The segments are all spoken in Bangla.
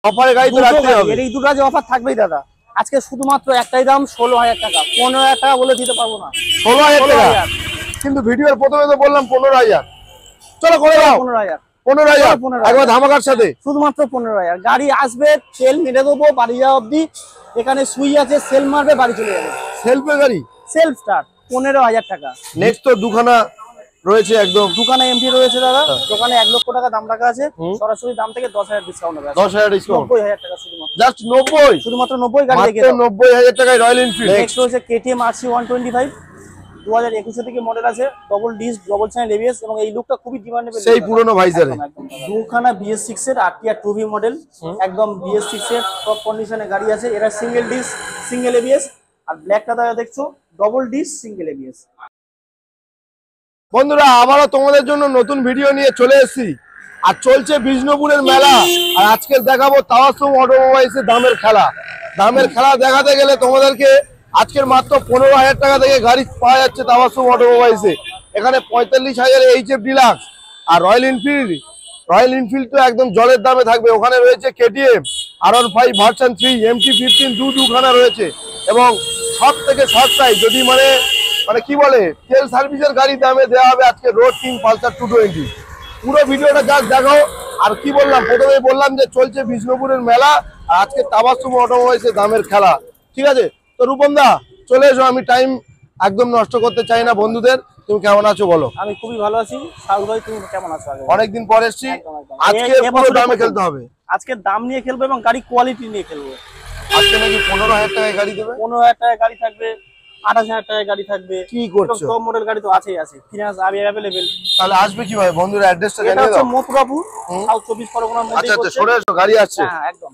অফারে গাড়ি তো রাখতে হবে, এই দুটো যে অফার থাকবেই দাদা। আজকে শুধুমাত্র একটাই দাম 16,000 টাকা, 15,000 টাকা বলে দিতে পারবো না। 16,000 টাকা, কিন্তু ভিডিওর প্রথমে তো বললাম 15,000। চলো করে দাও 15,000, 15,000 একবার ধামাকার সাথে, শুধুমাত্র 15,000। গাড়ি আসবে, তেল মেরে দেবো বাড়ি যাওয়া অব্দি। এখানে সুই আছে, সেল মারবে, বাড়ি চলে যাবে। সেলফে গাড়ি, সেলফ স্টার্ট, 15,000 টাকা। নেক্সট তো দুখানা রয়েছে, একদম দোকানে এমটি রয়েছে দাদা। দোকানে 1 লক্ষ টাকা দাম রাখা আছে, সরাসরি দাম থেকে 10,000 ডিসকাউন্ট হবে। 10,000 ডিসকাউন্ট, 90,000 টাকা শুধুমাত্র, জাস্ট 90, শুধুমাত্র 90 গাড়ি দেখে মাত্র 90,000 টাকায় রয়্যাল এনফিল্ড। নেক্সট রয়েছে KTM RC 125, 2021 থেকে মডেল আছে, double disc, double channel ABS, এবং এই লুকটা খুবই ডিমান্ডেবল। সেই পুরনো ভাইজারে দুখানা BS6 এর RTR 2V মডেল, একদম BS6 এর টপ কন্ডিশনে গাড়ি আছে। এরা সিঙ্গেল ডিস্ক, সিঙ্গেল ABS, আর ব্ল্যাকটা দাদা দেখছো ডবল ডিস্ক, সিঙ্গেল ABS। বন্ধুরা আবারও তোমাদের জন্য নতুন ভিডিও নিয়ে চলে এসেছি, আর চলছে বিষ্ণুপুরের মেলা। আর আজকে দেখাবো তাওয়াসুম অটোমোবাইলসের দামের খেলা। দামের খেলা দেখাতে গেলে তোমাদেরকে আজকের মাত্র 15,000 টাকা থেকে গাড়ি পাওয়া যাচ্ছে তাওয়াসুম অটোমোবাইলসে। এখানে 45,000 HF ডিলাক্স, আর রয়্যাল এনফিল্ড তো একদম জলের দামে থাকবে। ওখানে রয়েছে KTM R15 ভার্সন 3, MT-15 দুখানা রয়েছে, এবং সব থেকে সস্তায় যদি মানে কি বলে তেল সার্ভিসের গাড়ি দামে দেওয়া হবে আজকে রোড কিং পালসার 220। পুরো ভিডিওটা জাস্ট দেখো। আর কি বললাম, প্রথমেই বললাম যে চলছে বিষ্ণুপুরের মেলা, আর আজকে তাওয়াসুম অটোমোবাইলসের দামের খেলা। ঠিক আছে, তো রূপম দা চলে এসো, আমি টাইম একদম নষ্ট করতে চাই না বন্ধুদের। তুমি কেমন আছো বলো? আমি খুবই ভালো আছি। সাউল ভাই তুমি কেমন আছো? অনেকদিন পর এসেছি, আজকে পুরো দামে খেলতে হবে। আজকে দাম নিয়ে খেলবো এবং গাড়ি কোয়ালিটি নিয়ে খেলবো। আজকে নাকি 15,000 টাকায় গাড়ি দেবে, 15,000 টাকায় গাড়ি থাকবে, 28,000 টাকায় গাড়ি থাকবে। কি করছো? টপ মডেল গাড়ি তো আছেই আছে, ফিনান্স अवेलेबल। তাহলে আসবে কিভাবে বন্ধুরা? অ্যাড্রেসটা জানিয়ে দাও। এটা হচ্ছে মথুরাপুর, সাউথ 24 পরগনার মধ্যে। আচ্ছা, সরে এসো, গাড়ি আসছে। হ্যাঁ একদম।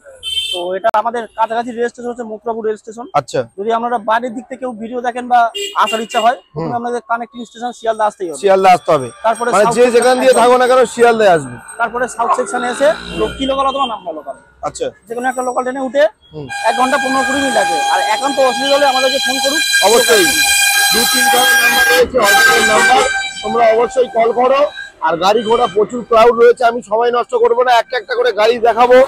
তো এটা আমাদের কাছাকাছি রেল স্টেশন হচ্ছে মথুরাপুর রেল স্টেশন। আচ্ছা, যদি আপনারা বাইরের দিক থেকে ভিডিও দেখেন বা আসার ইচ্ছা হয়, প্রথমে আপনাদের কানেক্টিং স্টেশন শিয়ালদা আসতেই হবে। শিয়ালদা আসতে হবে, তারপরে মানে যে যেখান দিয়ে থাকো না কেন শিয়ালদায় আসবে। তারপরে সাউথ সেকশনে এসে লক্ষ্মী লোকাল অথবা নামলা লোকাল, আচ্ছা, যেকোনো একটা লোকাল ট্রেনে উঠে 1 ঘন্টা 15-20 মিনিট লাগে। আর একান্ত অসুবিধা হলে আমাদেরকে ফোন করুন। অবশ্যই 2-3 নাম্বার রয়েছে, অনলাইন নাম্বার, তোমরা অবশ্যই কল করো। আর গাড়ি ঘোড়া প্রচুর ক্রাউড রয়েছে, আমি সময় নষ্ট করবো না, একটা করে গাড়ি দেখাবো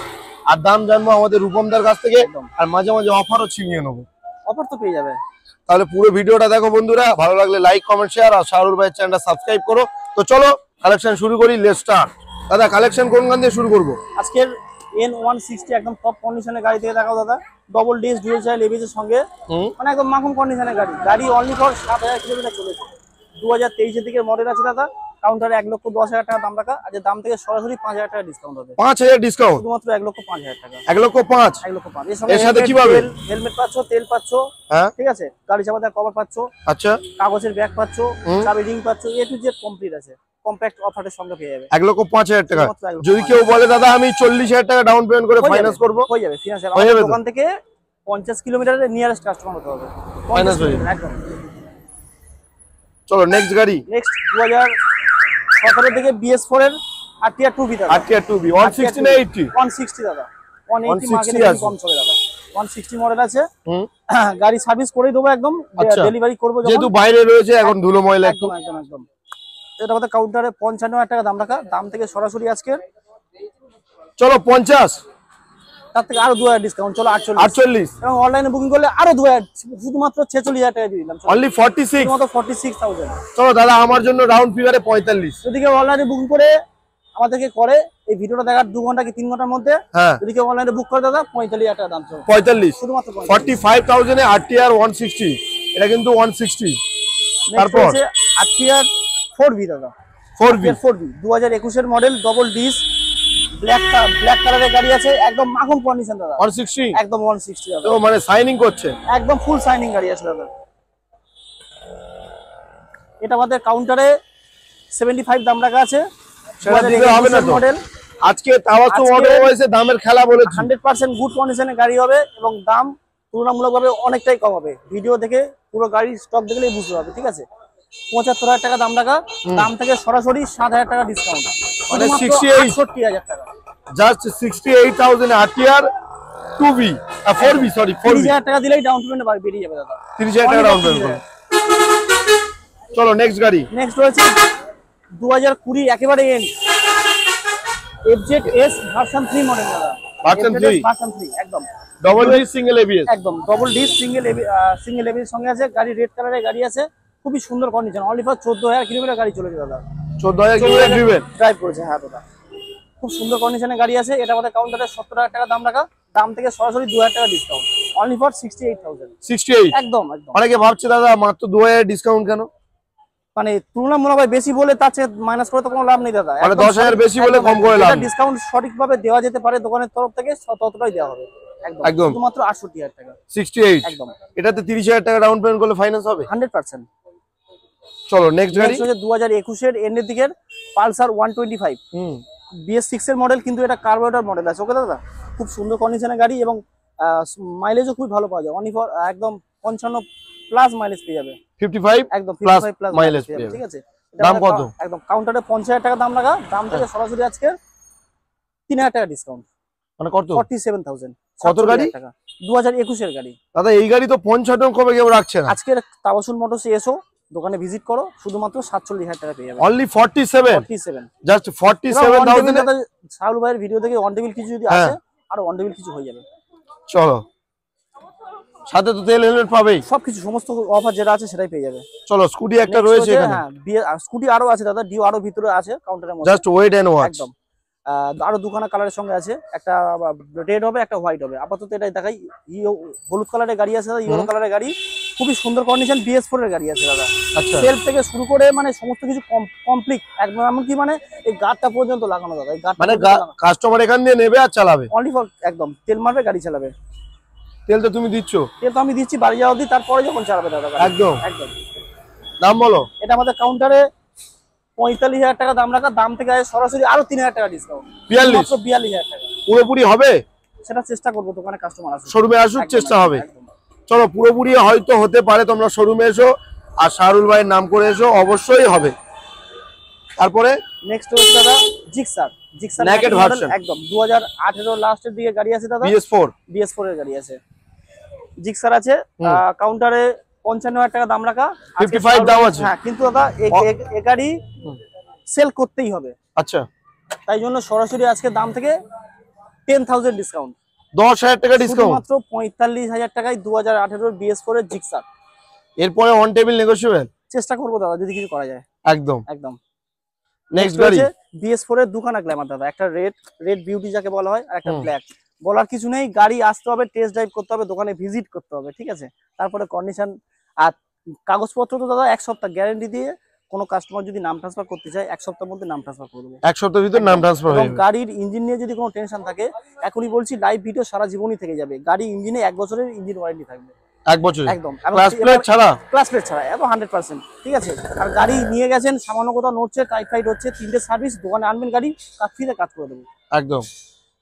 আর দাম জানবো আমাদের রূপমদার কাছ থেকে, আর মাঝে মাঝে অফারও ছিনিয়ে নেবো। অফার তো পেয়ে যাবে। তাহলে পুরো ভিডিওটা দেখো বন্ধুরা, ভালো লাগলে লাইক কমেন্ট শেয়ার, আর শাহরুল ভাইয়ের চ্যানেলটা সাবস্ক্রাইব করো। তো চলো কালেকশন শুরু করি, লেটস স্টার্ট। দাদা কালেকশন কোন গান দিয়ে শুরু করবো? আজকের N160 একদম টপ কন্ডিশনের গাড়ি থেকে দেখাও দাদা। Double disc, dual channel ABS এর সঙ্গে, মানে একদম মাখন কন্ডিশনের গাড়ি। গাড়ি অনলি ফর 7,000 কিলোমিটার চলেছে। 2023 এর দিকে মডেল আছে দাদা। কাউন্টারে 1,10,000 টাকা দাম রাখা, আজ দাম থেকে সরাসরি 5,000 টাকা ডিসকাউন্ট হবে। 5,000 ডিসকাউন্ট, শুধুমাত্র 1,05,000 টাকা। 1,05,000, 1,05,000 এর সাথে কি পাবে? হেলমেট পাচ্ছো, তেল পাচ্ছো, হ্যাঁ ঠিক আছে, গাড়ি চাপা দেওয়ার কভার পাচ্ছো, আচ্ছা, কাগজের ব্যাগ পাচ্ছো, চাবি রিং পাচ্ছো, এ টু জেড কমপ্লিট আছে। কম্প্যাক্ট অফারের সঙ্গে পেয়ে যাবে 1,05,000 টাকা। যদি কেউ বলে দাদা আমি 40,000 টাকা ডাউন পেমেন্ট করে ফাইন্যান্স করবো, হয়ে যাবে। ফিনান্স আমাদের দোকান থেকে 50 কিলোমিটারের নিয়ারেস্ট কাস্টমার হতে হবে, ফাইন্যান্স হয়ে যাবে একদম। চলো নেক্সট গাড়ি। নেক্সট 2017 থেকে BS4 এর RTR 2V দাদা। RTR 2V 160 না 80? 160 দাদা, 180 মার্কেটে কম চলে দাদা। 160 মডেল আছে। গাড়ি সার্ভিস করেই দেবো, একদম ডেলিভারি করবো যেহেতু বাইরে রয়েছে এখন ধুলো ময়লা একটু। একদম একদম। এটা আমাদের কাউন্টারে 55,000 টাকা দাম রাখা, দাম থেকে সরাসরি আজকে চলো 50, তার থেকে আরো 2,000 ডিসকাউন্ট, চলো 48। এবং অনলাইনে বুকিং করলে আরো 2,000, শুধুমাত্র 46,000 টাকা দিয়ে দিলাম। অনলি 46, শুধুমাত্র 46,000। চলো দাদা আমার জন্য রাউন্ড ফিগারে 45। যদি কেউ অনলাইনে বুকিং করে আমাদেরকে করে, এই ভিডিওটা দেখার 2 ঘন্টা কি 3 ঘন্টার মধ্যে, যদি কেউ অনলাইনে বুক করে দাদা 45,000 টাকা দাম। 45, শুধুমাত্র 45,000 এ RTR 160, এটা কিন্তু 160। তারপর RTR 4V দাদা, 4V 2021 এর মডেল, ডবল ডিস্ক, ব্ল্যাক কালারের গাড়ি আছে, একদম মাখন কন্ডিশন দাদা। 160, একদম 160 দাদা, তো মানে সাইনিং করছে, একদম ফুল সাইনিং গাড়ি আছে দাদা। এটা আমাদের কাউন্টারে 75 দাম রাখা আছে। সেটা দিতে হবে না তো মডেল। আজকে তাওয়াসুম অটোমোবাইলসে দামের খেলা বলেছি, 100% গুড কন্ডিশনের গাড়ি হবে এবং দাম তুলনামূলকভাবে অনেকটাই কম হবে। ভিডিও দেখে পুরো গাড়ির স্টক দেখলেই বুঝতে হবে, ঠিক আছে। 75,000 টাকা দাম রাখা, দাম থেকে সরাসরি 7,000 টাকা ডিসকাউন্ট, মানে 68,000 টাকা। Just 68,000 RTR 2V 4V, sorry 4V। 30,000 টাকা দিলেই ডাউন পেমেন্ট বেরিয়ে যাবে দাদা, 30,000 টাকা ডাউন পেমেন্ট। চলো নেক্সট গাড়ি। নেক্সট রয়েছে 2020 একেবারে end FZ S version 3 model দাদা। ভার্সন 3 ভার্সন 3 একদম ডবল ডিস সিঙ্গেল এবিএস একদম ডবল ডিস সিঙ্গেল এবিএস সঙ্গে আছে। গাড়ি রেড কালারের গাড়ি আছে, খুবই সুন্দর কন্ডিশন। অনলি ফর 14000 কিলোমিটার গাড়ি চলেছে দাদা। 14000 কিলোমিটার ড্রিভেন ড্রাইভ করেছে, হ্যাঁ দাদা। খুব সুন্দর কন্ডিশনের গাড়ি আছে। এটা আমাদের কাউন্টারে 70000 টাকা দাম রাখা, দাম থেকে সরাসরি 2000 টাকা ডিসকাউন্ট, অনলি ফর 68000। 68 একদম একদম। অনেকে ভাবছে দাদা মাত্র 2000 ডিসকাউন্ট কেন, মানে তুলনামূলকভাবে বেশি বলে তার চেয়ে মাইনাস করে তো কোনো লাভ নেই দাদা। মানে 10000 বেশি বলে কম করে লাভ। ডিসকাউন্ট সঠিকভাবে দেওয়া যেতে পারে দোকানের তরফ থেকে, ততটাই দেওয়া হবে। একদম শুধুমাত্র 68000 টাকা। 68 একদম। এটাতে 30000 টাকা ডাউন পেমেন্ট করলে ফাইন্যান্স হবে 100%। চলো নেক্সট গাড়ি হচ্ছে 2021 এর এন্ডের দিকের পালসার 125 BS6 এর মডেল, কিন্তু এটা কার্বোরেটর মডেল আছে। ওকে দাদা, খুব সুন্দর কন্ডিশনের গাড়ি এবং মাইলেজও খুব ভালো পাওয়া যায়। অনলি ফর একদম 55 প্লাস মাইলেজ পেয়ে যাবে। 55 একদম 55 প্লাস মাইলেজ পেয়ে পেয়ে যাবে। ঠিক আছে, দাম কত? একদম কাউন্টারে 50000 টাকা দাম লাগা, দাম থেকে সরাসরি আজকে 3000 টাকা ডিসকাউন্ট, মানে কত? 47000। কত গাড়ি? 2021 এর গাড়ি দাদা। এই গাড়ি তো 55 কবে কেউ রাখছে না। আজকের তাওয়াসুল মোটরসে এসো, দোকানে ভিজিট করো, শুধুমাত্র 47000 টাকা পেয়ে যাবে। অনলি 47 জাস্ট 47000 সাউল ভাইয়ের ভিডিও থেকে অন টেবিল কিছু যদি আসে, আর অন টেবিল কিছু হয়ে যাবে। চলো, সাথে তো তেল হেলমেট পাবেই, সবকিছু সমস্ত অফার যেটা আছে সেটাই পেয়ে যাবে। চলো, স্কুটি একটা রয়েছে এখানে। হ্যাঁ, স্কুটি আরো আছে দাদা, ডিও আরো ভিতরে আছে কাউন্টারের মধ্যে। Just wait and watch. একদম। আরো দুখানা কালারের সঙ্গে আছে, একটা রেড হবে, একটা হোয়াইট হবে। আপাতত এটাই দেখাই। হলুদ কালারের গাড়ি আছে দাদা, ইয়েলো কালারের গাড়ি, খুবই সুন্দর কন্ডিশন। BS4 এর গাড়ি আছে দাদা। আচ্ছা, সেলফ থেকে শুরু করে মানে সমস্ত কিছু কমপ্লিট একদম, এমনকি মানে এই গাড়টা পর্যন্ত লাগানো দাদা। এই গাড় মানে কাস্টমার এখান দিয়ে নেবে আর চালাবে। অনলি ফর একদম তেল মারবে, গাড়ি চালাবে। তেল তো তুমি দিচ্ছ? তেল তো আমি দিচ্ছি বাড়ি যাওয়া অবধি, তারপরে যখন চালাবে দাদা। একদম একদম। দাম বলো? এটা আমাদের কাউন্টারে 45000 টাকা দাম রাখা, দাম থেকে সরাসরি আরো 3000 টাকা ডিসকাউন্ট, 42000 টাকা। পুরোপুরি হবে? সেটা চেষ্টা করবো, দোকানে কাস্টমার আসুক, শোরুমে আসুক, চেষ্টা হবে। চলো, পুরোপুরি হয়তো হতে পারে, তোমরা শোরুমে এসো আর শাহরুল ভাইয়ের নাম করে এসো, অবশ্যই হবে। তারপরে নেক্সট হচ্ছে দাদা জিক্সার নেকেড ভার্সন। একদম 2018 লাস্টের দিকে গাড়ি আছে দাদা। BS4 এর গাড়ি আছে, জিক্সার আছে। কাউন্টারে 55000 টাকা দাম রাখা, 55 দাম আছে। হ্যাঁ, কিন্তু দাদা এই গাড়ি সেল করতেই হবে। আচ্ছা, তাই জন্য সরাসরি আজকে দাম থেকে 10000 ডিসকাউন্ট, 10000 টাকা ডিসকাউন্ট, মাত্র 45000 টাকায় 2018 BS4 এর জিক্সার। এরপরে অন টেবিল নেগোশিয়েবল চেষ্টা করবো দাদা, যদি কিছু করা যায়। একদম একদম। নেক্সট গাড়ি BS4 এর দুখানা গ্ল্যামার দাদা, একটা রেড বিউটি যাকে বলা হয়, আর একটা ব্ল্যাক। বলার কিছু নেই, গাড়ি আসতে হবে, টেস্ট ড্রাইভ করতে হবে, দোকানে ভিজিট করতে হবে। ঠিক আছে, তারপরে কন্ডিশন আর কাগজপত্র তো দাদা 1 সপ্তাহ গ্যারান্টি দিয়ে, কোনো কাস্টমার যদি নাম ট্রান্সফার করতে চায় 1 সপ্তাহের মধ্যে নাম ট্রান্সফার করে দেবো। 1 সপ্তাহের ভিতর নাম ট্রান্সফার হয়ে যাবে। গাড়ির ইঞ্জিন নিয়ে যদি কোনো টেনশন থাকে, এখনই বলছি, লাইভ ভিডিও সারা জীবনই থেকে যাবে। গাড়ি ইঞ্জিনে 1 বছরের ইঞ্জিন ওয়ারেন্টি থাকবে। 1 বছর একদম। ক্লাস প্লেট ছাড়া? ক্লাস প্লেট ছাড়া, একদম 100%। ঠিক আছে, আর গাড়ি নিয়ে গেছেন, সামান্য কোথাও নড়ছে, টাইট হচ্ছে, 3টে সার্ভিস, দোকানে আনবেন, গাড়ি ফ্রিতে কাজ করে দেবো। একদম।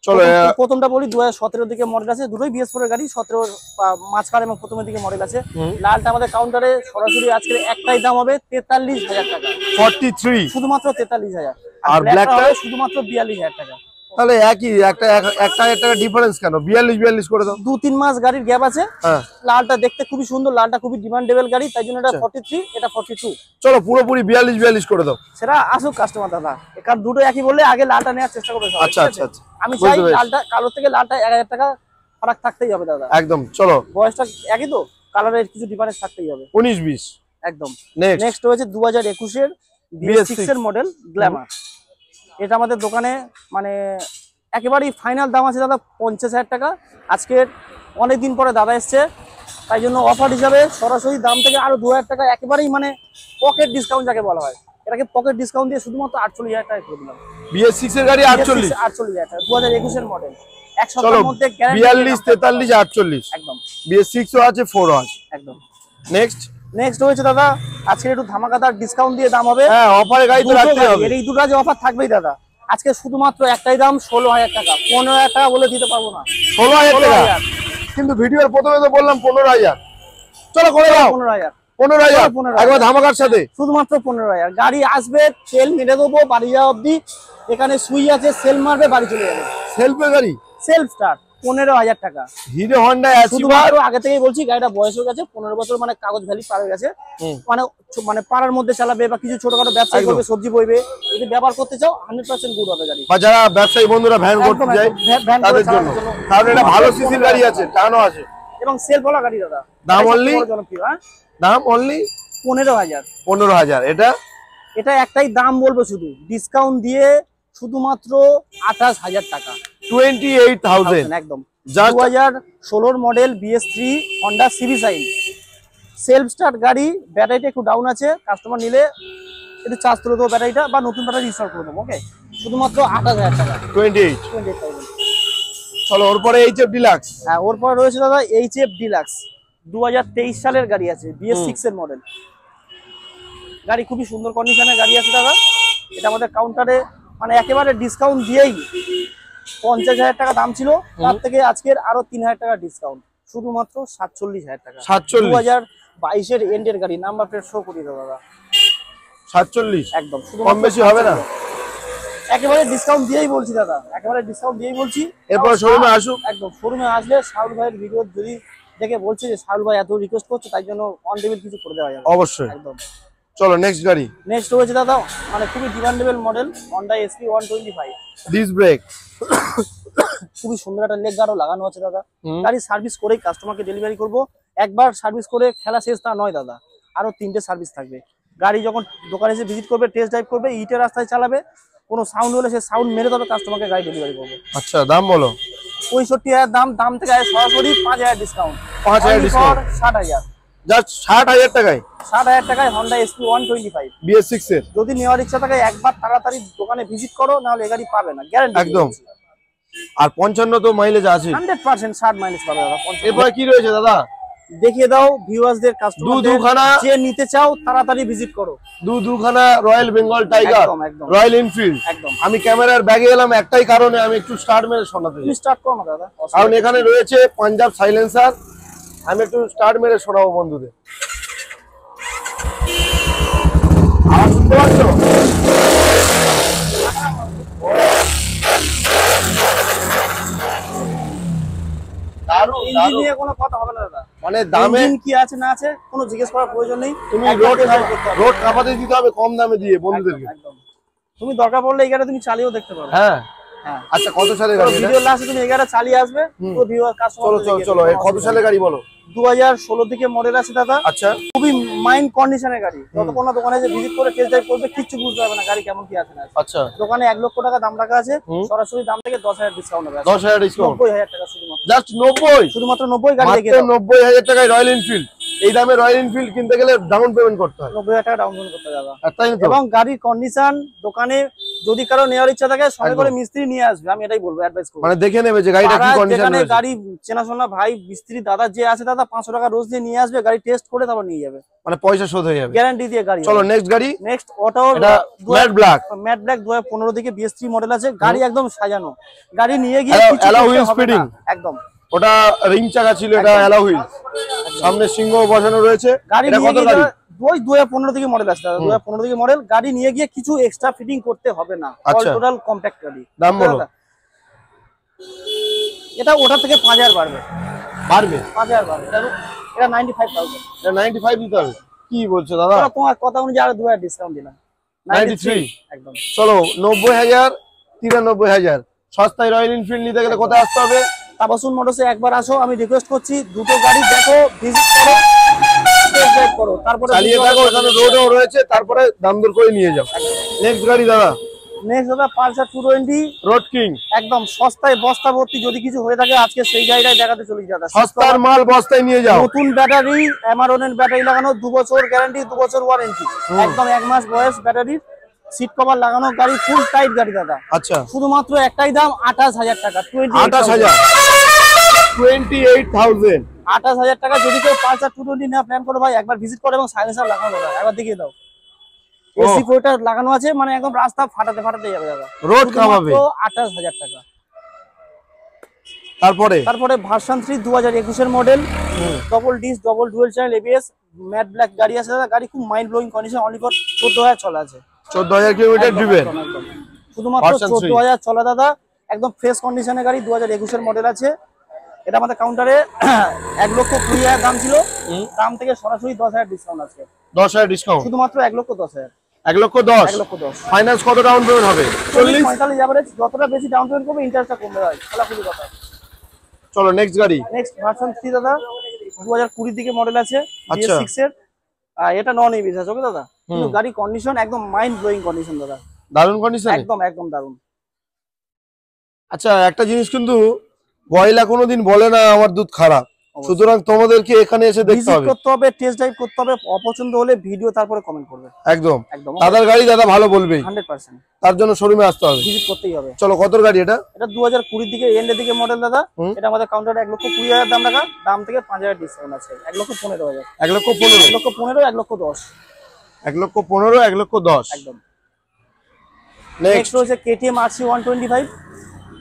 চলো, প্রথমটা বলি, 2017 দিকে মডেল আছে, দুটোই BS4 এর গাড়ি। 17 মাঝখানে এবং প্রথমের দিকে মডেল আছে। লালটা আমাদের কাউন্টারে সরাসরি আজকে একটাই দাম হবে 43000 টাকা, 43 শুধুমাত্র 43000। আর ব্ল্যাকটা শুধুমাত্র 42000 টাকা। তাহলে একই, একটা 1000 টাকা ডিফারেন্স কেন? 42 করে দাও। 2-3 মাস গাড়ির গ্যাপ আছে। লালটা দেখতে খুবই সুন্দর, লালটা খুবই ডিমান্ডেবল গাড়ি, তাই জন্য এটা 43, এটা 42। চলো, পুরোপুরি 42 করে দাও। সেটা আসুক কাস্টমার দাদা, কারণ দুটো একই বললে আগে লালটা নেওয়ার চেষ্টা করবে। আচ্ছা আচ্ছা আচ্ছা, আমি চাই লালটা, কালোর থেকে লালটা 1000 টাকা ফারাক থাকতেই হবে দাদা। একদম। চলো, বয়সটা একই তো, কালারের কিছু ডিফারেন্স থাকতেই হবে। 19-20 একদম। নেক্সট হচ্ছে 2021 এর BS6 এর মডেল গ্ল্যামার। এটা আমাদের দোকানে মানে একেবারেই ফাইনাল দাম আছে দাদা 50000 টাকা। আজকের অনেকদিন পরে দাদা এসছে, তাই জন্য অফার হিসাবে সরাসরি দাম থেকে আরো 2000 টাকা একেবারেই মানে পকেট ডিসকাউন্ট যাকে বলা হয়, এটাকে পকেট ডিসকাউন্ট দিয়ে শুধুমাত্র 48000 টাকা করে দিলাম। BS6 এর গাড়ি 48000 টাকা, 2021 এর মডেল। এক সপ্তাহের মধ্যে গ্যারান্টি। 42, 43, 48 একদম। BS6 ও আছে, 4 ও আছে। একদম। নেক্সট হয়েছে দাদা, আজকে একটু ধামাকাদার ডিসকাউন্ট দিয়ে দাম হবে। হ্যাঁ, অফারে গাড়ি তো রাখতে হবে। এই দুটো যে অফার থাকবেই দাদা, আজকে শুধুমাত্র একটাই দাম 16000 টাকা, 15000 টাকা বলে দিতে পারবো না। 16000 টাকা, কিন্তু ভিডিওর প্রথমে তো বললাম 15000। চলো, করে দাও 15000 একবার ধামাকার সাথে, শুধুমাত্র 15000। গাড়ি আসবে, তেল মেরে দেবো, বাড়ি যাওয়া অব্দি। এখানে সুই আছে, সেল মারবে, বাড়ি চলে যাবে। সেলফের গাড়ি, সেলফ স্টার্ট, 15,000 টাকা। হিরো হন্ডা অ্যাচিভার শুধুমাত্র আগে থেকেই বলছি গাড়িটা বয়স হয়ে গেছে 15 বছর, মানে কাগজ ভ্যালি পার হয়ে গেছে। মানে মানে পাড়ার মধ্যে চালাবে বা কিছু ছোটখাটো ব্যবসা করবে, সবজি বইবে, যদি ব্যবহার করতে চাও 100% গুড হবে গাড়ি। বা যারা ব্যবসায়ী বন্ধুরা ভ্যান করতে যায় তাদের জন্য, কারণ এটা ভালো সিসির গাড়ি আছে, টানো আছে এবং সেলফ ওয়ালা গাড়ি দাদা। দাম অনলি জনপ্রিয়। দাম অনলি 15,000। 15,000। এটা একটাই দাম বলবো, শুধু ডিসকাউন্ট দিয়ে শুধুমাত্র 28,000 টাকা। 28,000 একদম 2016 model BS3 Honda CV sign, self start গাড়ি। ব্যাটারিটা একটু ডাউন আছে, কাস্টমার নিলে একটু চার্জ তুলে দেবো ব্যাটারিটা, বা নতুন ব্যাটারি ইনস্টল করে দেবো। ওকে, শুধুমাত্র 28,000 টাকা। 28,000। চলো ওর পরে HF ডিলাক্স। হ্যাঁ, ওর পরে রয়েছে দাদা HF ডিলাক্স, 2023 সালের গাড়ি আছে, BS6 এর মডেল গাড়ি। খুবই সুন্দর কন্ডিশনের গাড়ি আছে দাদা। এটা আমাদের কাউন্টারে মানে একেবারে ডিসকাউন্ট দিয়েই 50,000 টাকা দাম ছিল, তার থেকে আজকের আরো 3,000 টাকা ডিসকাউন্ট, শুধুমাত্র 47,000 টাকা। 2022 এর এন্ডের গাড়ি, নাম্বার প্লেট শো করি দাদা। 47 একদম, কম বেশি হবে না, একেবারে ডিসকাউন্ট দিয়েই বলছি দাদা, একেবারে ডিসকাউন্ট দিয়েই বলছি। এরপর শোরুমে আসুক। একদম, শোরুমে আসলে শাহুল ভাইয়ের ভিডিও যদি দেখে বলছে যে শাহুল ভাই এত রিকোয়েস্ট করছে, তাই জন্য অন টেবিল কিছু করে দেওয়া যাবে অবশ্যই। একদম। চলো নেক্সট গাড়ি। নেক্সট রয়েছে দাদা মানে খুবই demandable model, Honda SP 125। Disc brake, খুবই সুন্দর একটা লেগ গার্ডও লাগানো আছে দাদা। গাড়ি সার্ভিস করেই কাস্টমারকে ডেলিভারি করব। একবার সার্ভিস করে খেলা শেষ তা নয় দাদা, আরো 3টে সার্ভিস থাকবে। গাড়ি যখন দোকানে এসে ভিজিট করবে, টেস্ট ড্রাইভ করবে, ইটের রাস্তায় চালাবে, কোনো সাউন্ড হলে সে সাউন্ড মেরে তবে কাস্টমারকে গাড়ি ডেলিভারি করবে। আচ্ছা দাম বলো। 65,000 দাম থেকে সরাসরি 5,000 ডিসকাউন্ট। 5,000 ডিসকাউন্ট, 60,000। জাস্ট 60,000 টাকায় 60,000 টাকায় Honda SP 125 BS6 এর। যদি নেওয়ার ইচ্ছা থাকে একবার তাড়াতাড়ি দোকানে ভিজিট করো, নাহলে এই গাড়ি পাবে না, গ্যারান্টি একদম। আর 55 তো মাইলেজ আছে, 100% 60 মাইলেজ পাবে দাদা। এরপরে কি রয়েছে দাদা? দেখিয়ে দাও ভিউয়ার্সদের, কাস্টমারদের, দুখানা যে নিতে চাও তাড়াতাড়ি ভিজিট করো। দুখানা রয়্যাল বেঙ্গল টাইগার, একদম, একদম। Royal Enfield. একদম। আমি ক্যামেরার ব্যাগে এলাম একটাই কারণে, আমি একটু স্টার্ট মেরে শোনাতে চাই। স্টার্ট করো না দাদা, কারণ এখানে রয়েছে পাঞ্জাব সাইলেন্সার, আমি একটু স্টার্ট মেরে শোনাবো বন্ধুদের। আওয়াজ শুনতে পাচ্ছো? ইঞ্জিন নিয়ে কোনো কথা হবে না দাদা, মানে দামে ইঞ্জিন কি আছে না আছে কোনো জিজ্ঞেস করার প্রয়োজন নেই। তুমি একবার test drive করতে হবে। রোড কাপাতে দিতে হবে কম দামে দিয়ে বন্ধুদেরকে। একদম, তুমি দরকার পড়লে এই গাড়ি তুমি চালিয়েও দেখতে পারো। হ্যাঁ হ্যাঁ, আচ্ছা কত সালের গাড়ি এটা? ভিডিও লাস্টে তুমি এই গাড়ি চালিয়ে আসবে, তো ভিউয়ার কাস্টমার। চলো এই কত সালের গাড়ি বলো? 2016 থেকে মডেল আছে দাদা। আচ্ছা, খুবই মাইন্ড কন্ডিশনের গাড়ি, যতক্ষণ না দোকানে যে ভিজিট করে টেস্ট ড্রাইভ করবে কিচ্ছু বুঝতে পারবে না গাড়ি কেমন কি আছে না আছে। আচ্ছা দোকানে 1 লক্ষ টাকা দাম রাখা আছে, সরাসরি দাম থেকে 10,000 ডিসকাউন্ট হবে। 10,000 ডিসকাউন্ট, 90,000 টাকা শুধুমাত্র। জাস্ট 90, শুধুমাত্র 90 গাড়ি দেখে মাত্র 90,000 টাকায় রয়্যাল এনফিল্ড। এই দামে রয়্যাল এনফিল্ড কিনতে গেলে ডাউন পেমেন্ট করতে হয়, 90,000 টাকা ডাউন পেমেন্ট করতে যাবে। তাই না? এবং গাড়ির কন্ডিশন দোকানে যদি কারো নেওয়ার ইচ্ছা থাকে সঙ্গে করে মিস্ত্রি নিয়ে আসবে, আমি এটাই বলবো, অ্যাডভাইস করব। মানে দেখে নেবে যে গাড়িটা কি কন্ডিশন যেখানে আছে। গাড়ি চেনাশোনা ভাই মিস্ত্রি দাদা যে আছে দাদা 500 টাকা রোজ দিয়ে নিয়ে আসবে, গাড়ি টেস্ট করে তারপর নিয়ে যাবে, মানে পয়সা শোধ হয়ে যাবে, গ্যারান্টি দিয়ে গাড়ি। চলো নেক্সট গাড়ি। নেক্সট অটো, এটা ম্যাট ব্ল্যাক, 2015 থেকে BS3 মডেল আছে, গাড়ি একদম সাজানো। গাড়ি নিয়ে গিয়ে কিছু অ্যালো করতে হুইল হবে স্পিডিং, না, একদম। ওটা রিং চাকা ছিল, এটা অ্যালো হুইল, সামনে সিংহ বসানো রয়েছে। গাড়ি এটা নিয়ে কত গাড়ি? গিয়ে ওই 2015 থেকে মডেল আছে দাদা, 2015 থেকে মডেল। গাড়ি নিয়ে গিয়ে কিছু এক্সট্রা ফিটিং করতে হবে না, অল টোটাল কম্প্যাক্ট গাড়ি। দাম বলো। এটা ওটা থেকে 5,000 বাড়বে, 5,000 বাড়বে। এটা 95,000, এটা 95 দিতে হবে। কি বলছো দাদা? তোমার কথা অনুযায়ী আরো 2,000 ডিসকাউন্ট দিলাম, 93 একদম। চলো 90,000, 93,000। সস্তায় রয়্যাল এনফিল্ড নিতে গেলে কোথায় আসতে হবে? তাবাসসুম মোটরসে একবার আসো, আমি রিকোয়েস্ট করছি, দুটো গাড়ি দেখো, ভিজিট করো, টেস্ট ড্রাইভ করো, তারপরে চালিয়ে থাকো, এখানে রোডও রয়েছে, তারপরে দাম দর করে নিয়ে যাও। নেক্সট গাড়ি দাদা। নেক্সট দাদা পালসার 220 রোড কিং, একদম সস্তায় বস্তা ভর্তি। যদি কিছু হয়ে থাকে আজকে সেই গাড়িটাই দেখাতে চলে দাদা। সস্তার মাল বস্তায় নিয়ে যাও। নতুন ব্যাটারি, এমারনের ব্যাটারি লাগানো, 2 বছর গ্যারান্টি, 2 বছর ওয়ারেন্টি, একদম 1 মাস বয়স ব্যাটারি, সিট কভার লাগানো গাড়ি, ফুল টাইট গাড়ি দাদা। আচ্ছা, শুধুমাত্র একটাই দাম 28,000 টাকা, 28,000, 28,000, 28,000 টাকা। যদি কেউ পালসার 220 না প্ল্যান করো ভাই, একবার ভিজিট করো এবং সাইলেন্সার লাগানো দাদা, একবার দেখিয়ে দাও। এসি ফোরটা লাগানো আছে, মানে একদম রাস্তা ফাটাতে যাবে দাদা, রোড কামাবে। 28,000 টাকা। তারপরে ভার্সন 3 2021 এর model, double disc, double dual channel ABS, matte black গাড়ি আছে দাদা। গাড়ি খুব mind blowing condition, only for 14,000 চলা আছে, 14,000 কিলোমিটার ড্রিভেন, শুধুমাত্র 14,000 চলা দাদা। একদম ফ্রেশ কন্ডিশনের গাড়ি, 2021 এর মডেল আছে। এটা আমাদের কাউন্টারে 1,20,000 দাম ছিল, দাম থেকে সরাসরি 10,000 ডিসকাউন্ট আছে। 10,000 ডিসকাউন্ট, শুধুমাত্র 1,10,000। 1,10,000। 1,10,000 ফাইন্যান্স কত ডাউন পেমেন্ট হবে? 40-45 এভারেজ। যতটা বেশি ডাউন পেমেন্ট করবে ইন্টারেস্টটা কমবে হয়, খোলাখুলি কথা। চলো নেক্সট গাড়ি। নেক্সট ভার্সন 3 দাদা, 2020 দিকে মডেল আছে, আচ্ছা। BS6 এর। এটা নন এবিএস আছে, ওকে দাদা। কিন্তু গাড়ি কন্ডিশন একদম মাইন্ড ব্লোয়িং কন্ডিশন দাদা, দারুণ কন্ডিশন, একদম একদম দারুণ। আচ্ছা, একটা জিনিস কিন্তু গয়লা কোনোদিন বলে না আমার দুধ খারাপ, সুতরাং তোমাদেরকে এখানে এসে দেখতে ভিজিট হবে, করতে হবে, টেস্ট ড্রাইভ করতে হবে, অপছন্দ হলে ভিডিও তারপরে কমেন্ট করবে। একদম একদম দাদার গাড়ি দাদা ভালো বলবেই, 100% তার জন্য শোরুমে আসতে হবে, ভিজিট করতেই হবে। চলো কতর গাড়ি এটা? এটা 2020 দিকে এন্ডের দিকে মডেল দাদা। এটা আমাদের কাউন্টারে 1,20,000 দাম রাখা, দাম থেকে 5,000 ডিসকাউন্ট আছে, 1,15,000। 1,15,000, 1,15,000, 1,10,000, 1,15,000, 1,10,000 একদম। নেক্সট নেক্সট হচ্ছে KTM RC 125,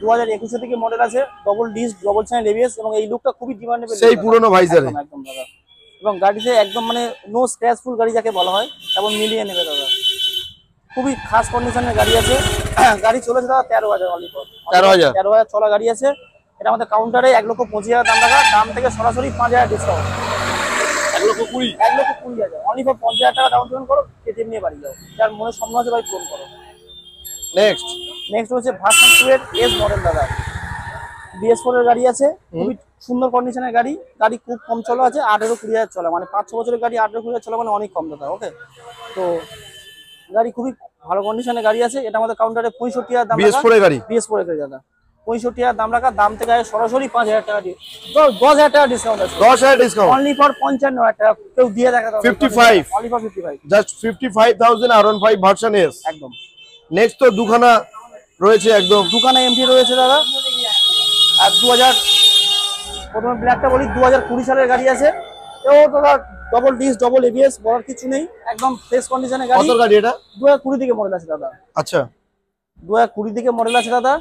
2021 থেকে মডেল আছে, double disc, double channel ABS, এবং এই লুকটা খুবই ডিমান্ডেবল, সেই পুরনো ভাইজারে, একদম দাদা। এবং গাড়িতে একদম মানে নো স্ক্র্যাচফুল গাড়ি যাকে বলা হয়, এবং মিলিয়ে নেবে দাদা। খুবই খাস কন্ডিশনের গাড়ি আছে। গাড়ি চলেছে দাদা 13,000 অনলি, 13,000 চলা গাড়ি আছে। এটা আমাদের কাউন্টারে 1,25,000 দাম রাখা, দাম থেকে সরাসরি 5,000 ডিসকাউন্ট, 1,20,000 অনলি ফর 50,000 টাকা ডাউন পেমেন্ট করো, KTM নিয়ে বাড়ি যাও, যার মনে স্বপ্ন আছে ভাই পূরণ করো। নেক্সট হচ্ছে ভার্সন 2 এর এস মডেল দাদা, BS4 এর গাড়ি আছে, খুবই সুন্দর কন্ডিশনের গাড়ি। গাড়ি খুব কম চলা আছে, 18-20,000 চলা, মানে 5-6 বছরের গাড়ি 18-20,000 চলা মানে অনেক কম দাদা, ওকে। তো গাড়ি খুবই ভালো কন্ডিশনের গাড়ি আছে। এটা আমাদের কাউন্টারে 65,000 দাম রাখা, BS4 এর গাড়ি, BS4 এর গাড়ি দাদা, 65,000 দাম রাখা, দাম থেকে সরাসরি 5,000 টাকা দিয়ে 10,000 টাকা ডিসকাউন্ট আছে, 10,000 ডিসকাউন্ট, অনলি ফর 55,000 টাকা। কেউ দিয়ে দেখা দাও 55, only for 55, just 55,000 R15 version S. একদম। নেক্সট তো দুখানা রয়েছে, একদম দুখানা এমটি রয়েছে দাদা। আর 2000, প্রথমে ব্ল্যাকটা বলি, 2020 সালের গাড়ি আছে। ও দাদা ডবল ডিস্ক, ডবল এবিএস, বলার কিছু নেই, একদম ফ্রেশ কন্ডিশনের গাড়ি। কত গাড়ি এটা? 2020 দিকে মডেল আছে দাদা। আচ্ছা, 2020 দিকে মডেল আছে দাদা,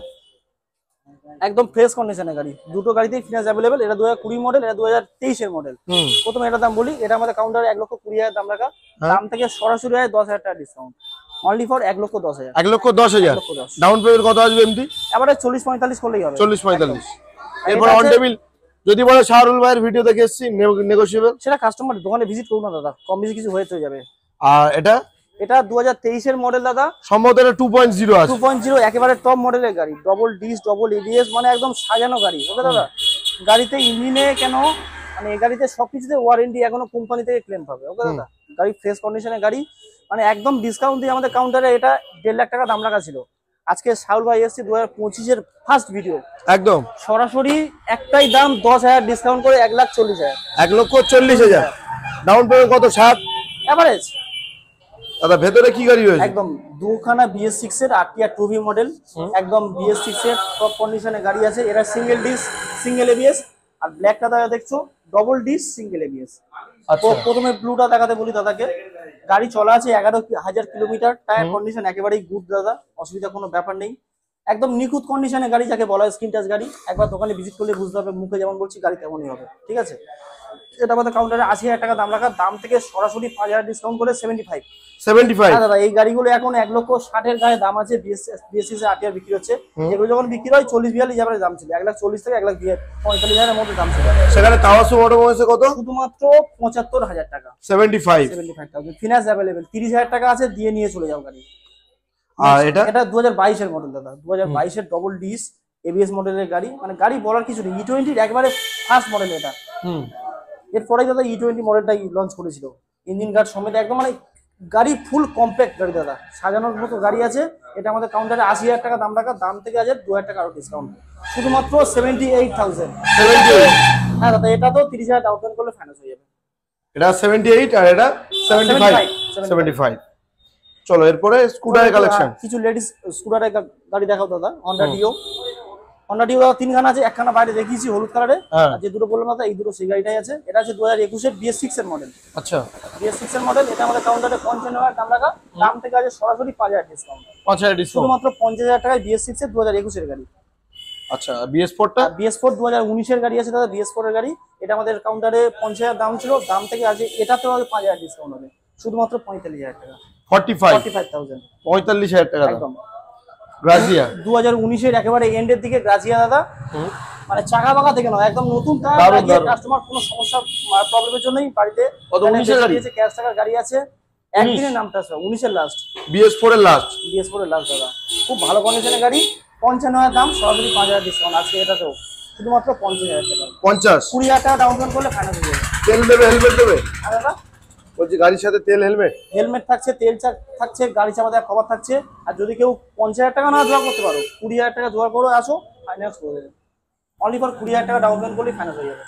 একদম ফ্রেশ কন্ডিশনের গাড়ি। দুটো গাড়িতেই ফিনান্স অ্যাভেলেবেল। এটা 2020 মডেল, এটা 2023 এর মডেল। প্রথমে এটার দাম বলি, এটা আমাদের কাউন্টারে 1,20,000 দাম রাখা, দাম থেকে সরাসরি হয় 10,000 টাকা discount, only for 1,10,000। 1,10,000 down payment কত আসবে এমনি? এবারে 40-45 করলেই হবে, 40-45। এরপর অন টেবিল যদি বলে শাহরুল ভাইয়ের ভিডিও দেখে এসেছি, নেগোশিয়েবল, সেটা কাস্টমার দোকানে ভিজিট করুন না দাদা, কম বেশি কিছু হয়ে যাবে। আর এটা 2023 এর মডেল দাদা, সম্ভবত এটা 2.0 আছে, 2.0 একেবারে টপ মডেলের গাড়ি, ডবল ডিস্ক, ডবল এবিএস, মানে একদম সাজানো গাড়ি, ওকে দাদা। গাড়িতে ইঞ্জিনে কেন, মানে এই গাড়িতে সবকিছুতে ওয়ারেন্টি এখনো কোম্পানি থেকে ক্লেম পাবে, ওকে দাদা। গাড়ি ফ্রেশ কন্ডিশনের গাড়ি, মানে একদম ডিসকাউন্ট দিয়ে আমাদের কাউন্টারে এটা 1.5 লাখ টাকা দাম রাখা ছিল। আজকে শাহুল ভাই এসেছে 2025 এর ফার্স্ট ভিডিও, একদম সরাসরি একটাই দাম 10,000 ডিসকাউন্ট করে 1,40,000, 1,40,000 ডাউন পেমেন্ট কত? 7 এভারেজ। দাদা ভেতরে কি গাড়ি রয়েছে? একদম দুখানা BS6 এর RTR 2V মডেল, একদম BS6 এর টপ কন্ডিশনের গাড়ি আছে। এরা সিঙ্গেল ডিস্ক, সিঙ্গেল এবিএস। আর ব্ল্যাকটা দাদা দেখছো ডবল ডিস্ক, সিঙ্গেল এবিএস। তো প্রথমে ব্লুটা দেখাতে বলি দাদাকে। গাড়ি চলা আছে 11,000 কিলোমিটার, টায়ার কন্ডিশন একেবারেই গুড দাদা, অসুবিধা কোনো ব্যাপার নেই, একদম নিখুঁত কন্ডিশনের গাড়ি যাকে বলা হয়, স্ক্রিন টাচ গাড়ি। একবার দোকানে ভিজিট করলে বুঝতে হবে, মুখে যেমন বলছি গাড়ি তেমনই হবে, ঠিক আছে। এটা আমাদের কাউন্টারে 80,000 টাকা দাম রাখা, দাম থেকে সরাসরি 5,000 ডিসকাউন্ট করে 75। দাদা এই গাড়িগুলো এখন 1,60,000 এর গায়ে দাম আছে, BS6 RTR বিক্রি হচ্ছে। এগুলো যখন বিক্রি হয় 40-42,000 দাম ছিল, 1,40,000 থেকে 1,45,000 এর মধ্যে দাম ছিল। সেখানে তাওয়াসু অটোমোবাইলসে কত? শুধুমাত্র 75,000 টাকা, 75,000 ফিনান্স অ্যাভেলেবেল, 30,000 টাকা আছে, দিয়ে নিয়ে চলে যাও গাড়ি। আর এটা 2022 এর মডেল দাদা, 2022 এর ডবল ডিস এবিএস মডেলের গাড়ি, মানে গাড়ি বলার কিছু নেই। E20 একবারে ফার্স্ট মডেল এটা। এরপরে দাদা E20 মডেলটাই লঞ্চ করেছিল, ইঞ্জিন গার্ড সমেত, একদম মানে গাড়ি ফুল কম্প্যাক্ট গাড়ি দাদা, সাজানোর মতো গাড়ি আছে। এটা আমাদের কাউন্টারে 80,000 টাকা দাম রাখা, দাম থেকে আছে 2,000 টাকা আরো ডিসকাউন্ট, শুধুমাত্র 78,000। হ্যাঁ দাদা, এটা তো 30,000 ডাউন পেমেন্ট করলে ফাইন্যান্স হয়ে যাবে। এটা 78 আর এটা 75। চলো এরপরে স্কুটারের কালেকশন, কিছু লেডিস স্কুটারের গাড়ি দেখাও দাদা। হন্ডা ডিও 3 খানা আছে, একখানা বাইরে দেখিয়েছি হলুদ কালারে, আর যে দুটো বললাম দাদা এই দুটো সেই গাড়িটাই আছে। এটা আছে 2021 এর BS6 এর মডেল। আচ্ছা, BS6 এর মডেল। এটা আমাদের কাউন্টারে 55,000 দাম রাখা, দাম থেকে আছে সরাসরি 5,000 ডিসকাউন্ট, 5,000 ডিসকাউন্ট, শুধুমাত্র 50,000 টাকায় BS6 এর 2021 এর গাড়ি। আচ্ছা, BS4 টা? BS4 2019 এর গাড়ি আছে দাদা, BS4 এর গাড়ি। এটা আমাদের কাউন্টারে 50,000 দাম ছিল, দাম থেকে আছে এটাতেও 5,000 ডিসকাউন্ট হবে, শুধুমাত্র 45,000 টাকা, 45,000, 45,000 টাকা একদম। গ্রাজিয়া 2019 এর একেবারে এন্ডের দিকে গ্রাজিয়া দাদা, মানে চাকা বাঁকা থেকে নয়, একদম নতুন দারুণ, দারুণ। কাস্টমার কোনো সমস্যা প্রবলেমের জন্যই বাড়িতে কত 19 এর গাড়ি? ক্যাশ টাকার গাড়ি আছে, একদিনের নামটা আছে 19 এর লাস্ট, BS4 এর লাস্ট। BS4 এর লাস্ট দাদা, খুব ভালো কন্ডিশনের গাড়ি, 55,000 দাম, সরাসরি 5,000 ডিসকাউন্ট আজকে এটাতেও, শুধুমাত্র 50,000 টাকা, 50। 20,000 টাকা ডাউন পেমেন্ট করলে ফাইনাল হয়ে যাবে। তেল দেবে, হেলমেট দেবে? আর দাদা বলছি গাড়ির সাথে তেল হেলমেট? হেলমেট থাকছে, তেল থাকছে, গাড়ি চাপা দেওয়ার কভার থাকছে, আর যদি কেউ 50,000 টাকা না জোগাড় করতে পারো, 20,000 টাকা জোগাড় করে আসো, ফাইন্যান্স করে দেবে, অনলি ফর 20,000 টাকা ডাউন পেমেন্ট করলে ফাইনাল হয়ে যাবে।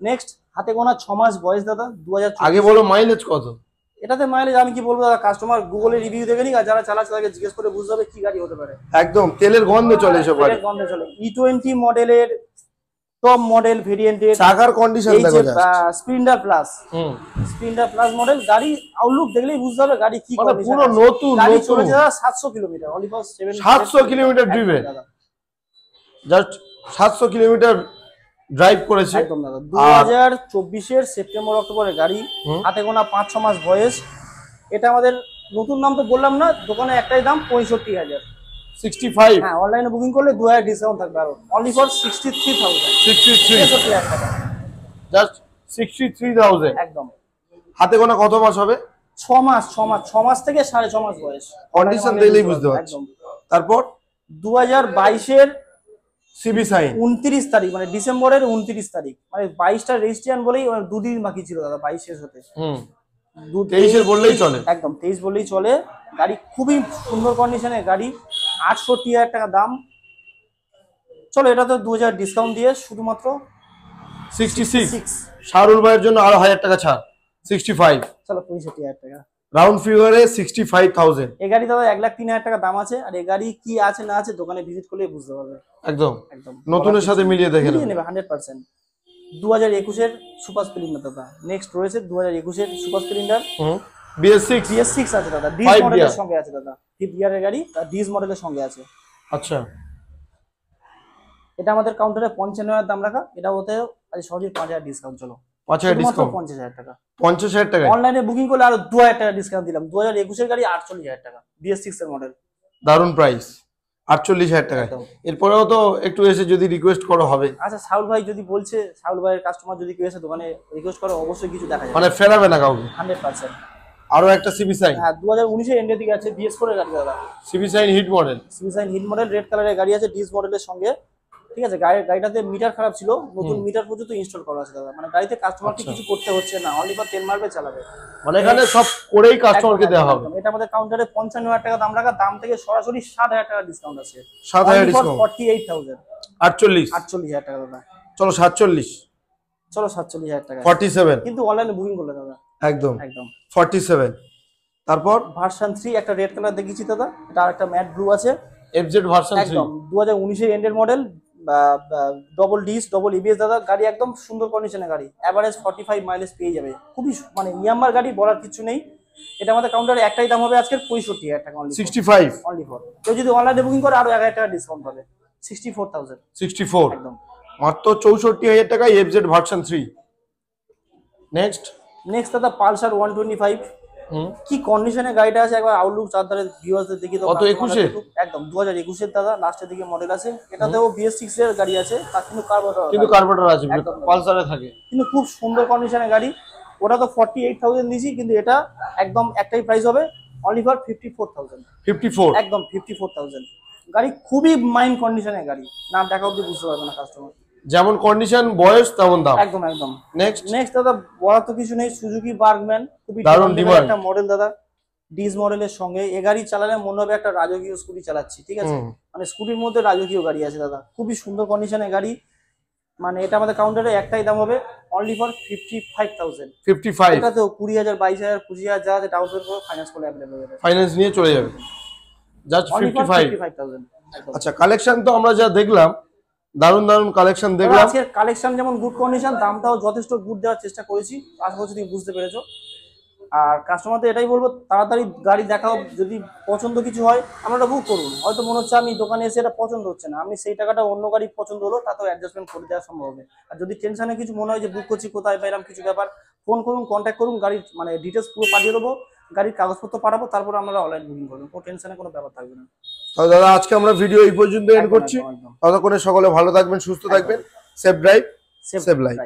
নেক্সট হাতে গোনা 6 মাস বয়স দাদা, 2024। আগে বলো মাইলেজ কত? এটাতে মাইলেজ আমি কি বলবো দাদা, কাস্টমার গুগলে রিভিউ দেখে নিক, আর যারা চালাচ্ছে তাদেরকে জিজ্ঞেস করে বুঝতে হবে কি গাড়ি হতে পারে। একদম তেলের গন্ধ চলে এসব গাড়ি। তেলের গন্ধে চলে। E20 মডেলের টপ মডেল ভেরিয়েন্টের, চাকার কন্ডিশন এই দেখো যে জাস্ট। স্প্লেন্ডার প্লাস মডেল, গাড়ি আউটলুক দেখলেই বুঝতে হবে গাড়ি কি মানে কন্ডিশন পুরো আছে। নতুন, গাড়ি নতুন। চলেছে দাদা 700 kilometre, only for 700 kilometre driven, just 700 kilometre drive করেছে। একদম দাদা, 2024 এর সেপ্টেম্বর অক্টোবরের গাড়ি, হাতে গোনা 5-6 মাস বয়স। এটা আমাদের নতুন নাম তো বললাম না, দোকানে একটাই দাম 65,000। 65। হ্যাঁ, অনলাইনে বুকিং করলে 2000 ডিসকাউন্ট থাকবে আরো, অনলি ফর 63,000। 63 টাকা জাস্ট 63,000। একদম। হাতে গোনা কত মাস হবে? 6 মাস, 6 মাস থেকে 6.5 মাস বয়স। কন্ডিশন দেখলেই বুঝতে পারছি। একদম। তারপর 2022 এর সিবি সাইন 29 তারিখ, মানে ডিসেম্বরের 29 তারিখ, মানে 22টা রেজিস্ট্রেশন বলেই 2 দিন বাকি ছিল দাদা 22 শেষ হতে। 23 বললেই চলে। একদম 23 বললেই চলে। গাড়ি খুবই সুন্দর কন্ডিশনের গাড়ি, 68,000 টাকা দাম। চলো এটা তো 2000 ডিসকাউন্ট দিয়ে শুধুমাত্র 66। শাহরুল ভাইয়ের জন্য আরো 1000 টাকা ছাড়, 65। চলো 65,000 টাকা রাউন্ড ফিগারে 65,000। এই গাড়ি দাদা 1,03,000 টাকা দাম আছে, আর এই গাড়ি কি আছে না আছে দোকানে ভিজিট করলে বুঝতে পারবে। একদম একদম নতুনের সাথে মিলিয়ে দেখে মিলিয়ে নেবে 100%। 2021 এর সুপার স্প্লেন্ডার দাদা, নেক্সট রয়েছে 2021 এর সুপার স্প্লেন্ডার BS6 আছে দাদা, ডিস মডেলের সঙ্গে আছে দাদা, 5th ইয়ারের গাড়ি, ডিস মডেলের সঙ্গে আছে। আচ্ছা, এটা আমাদের কাউন্টারে 55,000 দাম রাখা, এটা হতে আজ সহজে 5,000 ডিসকাউন্ট। চলো 5,000 ডিসকাউন্ট, 50,000 টাকা। 50,000 টাকা অনলাইনে বুকিং করলে আরো 2,000 টাকা ডিসকাউন্ট দিলাম। 2021 এর গাড়ি 48,000 টাকা, BS6 এর মডেল, দারুন প্রাইস, 48,000 টাকা। এরপরেও তো একটু এসে যদি রিকোয়েস্ট করো হবে। আচ্ছা, সাউল ভাই যদি বলছে, সাউল ভাইয়ের কাস্টমার যদি কেউ এসে দোকানে রিকোয়েস্ট করে, অবশ্যই কিছু দেখা যাবে, মানে ফেরাবে না কাউকে। 100%। আরো একটা সিবি সাইন, হ্যাঁ 2019 এর এন্ডের দিকে আছে, BS4 এর গাড়ি দাদা, CB shine hit model, CB shine hit model, red কালারের গাড়ি আছে, ডিস মডেলের সঙ্গে। ঠিক আছে, গাড়িটাতে মিটার খারাপ ছিল, নতুন মিটার পর্যন্ত ইনস্টল করা আছে দাদা, মানে গাড়িতে কাস্টমারকে কিছু করতে হচ্ছে না, অনলি ফর তেল মারবে চালাবে, মানে এখানে সব করেই কাস্টমারকে দেওয়া হবে। এটা আমাদের কাউন্টারে 55,000 টাকা দাম রাখা, দাম থেকে সরাসরি 7,000 টাকা ডিসকাউন্ট আছে, 7,000 ডিসকাউন্ট, 48,000, 48,000 টাকা দাদা। চলো 47, চলো 47,000 টাকা, 47 কিন্তু অনলাইনে বুকিং করলে দাদা একদম একদম। 47। তারপর ভার্সন 3 একটা রেড কালার দেখিয়েছি দাদা, এটা আরেকটা ম্যাট ব্লু আছে, FZ ভার্সন 3 একদম 2019 এর এন্ডের model, double disc double EBS দাদা, গাড়ি একদম সুন্দর কন্ডিশনের গাড়ি, এভারেজ 45 মাইলেজ পেয়ে যাবে, খুবই মানে ইয়ামার গাড়ি, বলার কিছু নেই। এটা আমাদের কাউন্টারে একটাই দাম হবে আজকের 65,000 টাকা, 65 অনলি ফর। কেউ যদি অনলাইনে বুকিং করে আরো 1,000 টাকা ডিসকাউন্ট পাবে, 64,000, 64 একদম মাত্র 64,000 টাকায় FZ ভার্সন 3। নেক্সট দাদা পালসার 125, কি কন্ডিশনে গাড়িটা আছে একবার আউটলুক চারধারে ভিউয়ারদের দেখি তো। কত 21 একদম 2021 এর দাদা, লাস্টের দিকে মডেল আছে, এটাতেও BS6 এর গাড়ি আছে, তার কিন্তু কার্বোরেটর আছে, পালসারে থাকে, কিন্তু খুব সুন্দর কন্ডিশনের গাড়ি। ওটা তো 48,000 দিয়েছি, কিন্তু এটা একদম একটাই প্রাইস হবে, অনলি ফর 54,000, 54 একদম 54,000। গাড়ি খুবই মাইন্ড কন্ডিশনের গাড়ি, না দেখা অব্দি বুঝতে পারবে না কাস্টমার, যেমন কন্ডিশন বয়স তেমন দাম। একদম একদম। নেক্সট দাদা বলার তো কিছু নেই, সুজুকি বার্গম্যান, খুবই দারুণ ডিমান্ড একটা মডেল দাদা, ডিস মডেলের সঙ্গে। এই গাড়ি চালালে মনে হবে একটা রাজকীয় স্কুটি চালাচ্ছি, ঠিক আছে, মানে স্কুটির মধ্যে রাজকীয় গাড়ি আছে দাদা, খুবই সুন্দর কন্ডিশনের গাড়ি। মানে এটা আমাদের কাউন্টারে একটাই দাম হবে, অনলি ফর 55,000, 55। এটাতেও 20,000 22,000 25,000 যা আছে ডাউন পেমেন্ট করে ফাইন্যান্স করে অ্যাভেলেবল হয়ে যাবে, ফাইন্যান্স নিয়ে চলে যাবে, জাস্ট 55,000। আচ্ছা, কালেকশন তো আমরা যা দেখলাম, দারুন দারুন কালেকশন দেখলাম। আজকের কালেকশন যেমন গুড কন্ডিশন, দামটাও যথেষ্ট গুড দেওয়ার চেষ্টা করেছি, আশা করছি তুমি বুঝতে পেরেছো। আর কাস্টমারদের এটাই বলবো, তাড়াতাড়ি গাড়ি দেখাও, যদি পছন্দ কিছু হয় আপনারা বুক করুন। হয়তো মনে হচ্ছে আমি দোকানে এসে এটা পছন্দ হচ্ছে না, আমি সেই টাকাটা অন্য গাড়ি পছন্দ হলো তাতেও অ্যাডজাস্টমেন্ট করে দেওয়া সম্ভব হবে। আর যদি টেনশনে কিছু মনে হয় যে বুক করছি কোথায় পাইলাম কিছু ব্যাপার, ফোন করুন, কন্ট্যাক্ট করুন, গাড়ির মানে ডিটেলস পুরো পাঠিয়ে দেবো, গাড়ির কাগজপত্র পাঠাবো, তারপর আমরা অনলাইন বুকিং করবো, কোনো টেনশনে কোনো ব্যাপার থাকবে না। তাহলে দাদা আজকে আমরা ভিডিও এই পর্যন্ত এন্ড করছি। একদম। ততক্ষণে সকলে ভালো থাকবেন, সুস্থ থাকবেন, সেফ ড্রাইভ, সেফ লাইফ।